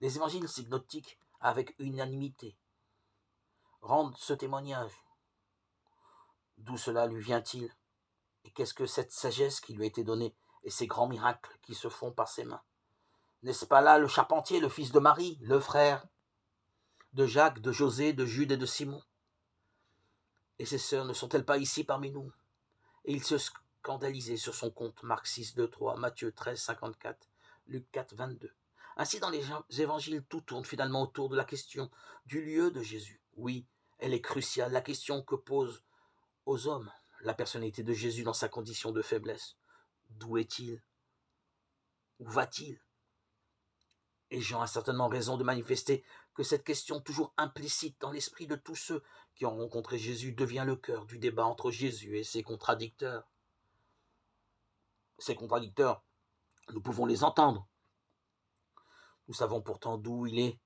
Les évangiles synoptiques, avec unanimité, rendent ce témoignage. D'où cela lui vient-il? Et qu'est-ce que cette sagesse qui lui a été donnée et ces grands miracles qui se font par ses mains? N'est-ce pas là le charpentier, le fils de Marie, le frère de Jacques, de José, de Jude et de Simon? Et ses sœurs ne sont-elles pas ici parmi nous? Et il se scandalisait sur son compte. Marc 6, 2, 3, Matthieu 13, 54, Luc 4, 22. Ainsi, dans les évangiles, tout tourne finalement autour de la question du lieu de Jésus. Oui, elle est cruciale, la question que pose aux hommes la personnalité de Jésus dans sa condition de faiblesse. D'où est-il? Où va-t-il? Et Jean a certainement raison de manifester que cette question toujours implicite dans l'esprit de tous ceux qui ont rencontré Jésus devient le cœur du débat entre Jésus et ses contradicteurs. Ces contradicteurs, nous pouvons les entendre. Nous savons pourtant d'où il est,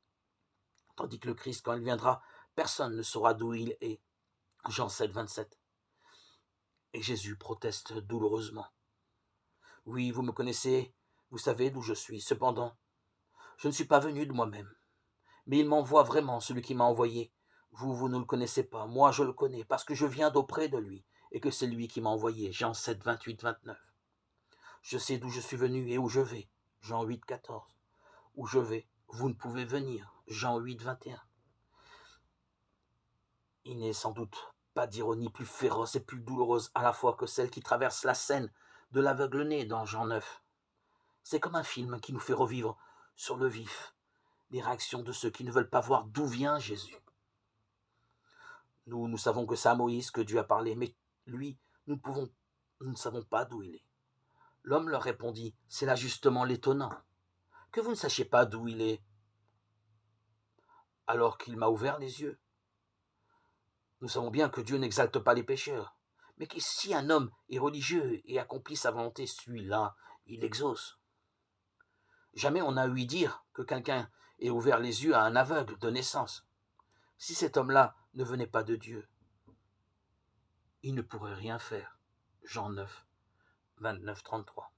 tandis que le Christ, quand il viendra, personne ne saura d'où il est. Jean 7, 27. Et Jésus proteste douloureusement. Oui, vous me connaissez, vous savez d'où je suis. Cependant, je ne suis pas venu de moi-même. Mais il m'envoie vraiment, celui qui m'a envoyé. Vous ne le connaissez pas. Moi, je le connais, parce que je viens d'auprès de lui, et que c'est lui qui m'a envoyé. Jean 7, 28, 29. Je sais d'où je suis venu et où je vais. Jean 8, 14. Où je vais, vous ne pouvez venir. Jean 8, 21. Il n'est sans doute pas d'ironie plus féroce et plus douloureuse à la fois que celle qui traverse la scène de l'aveugle-né dans Jean 9. C'est comme un film qui nous fait revivre sur le vif les réactions de ceux qui ne veulent pas voir d'où vient Jésus. Nous savons que c'est à Moïse que Dieu a parlé, mais lui, nous ne savons pas d'où il est. L'homme leur répondit, c'est là justement l'étonnant, que vous ne sachiez pas d'où il est, alors qu'il m'a ouvert les yeux. Nous savons bien que Dieu n'exalte pas les pécheurs, mais que si un homme est religieux et accomplit sa volonté, celui-là, il exauce. Jamais on n'a ouï dire que quelqu'un ait ouvert les yeux à un aveugle de naissance. Si cet homme-là ne venait pas de Dieu, il ne pourrait rien faire. Jean 9, 29, 33.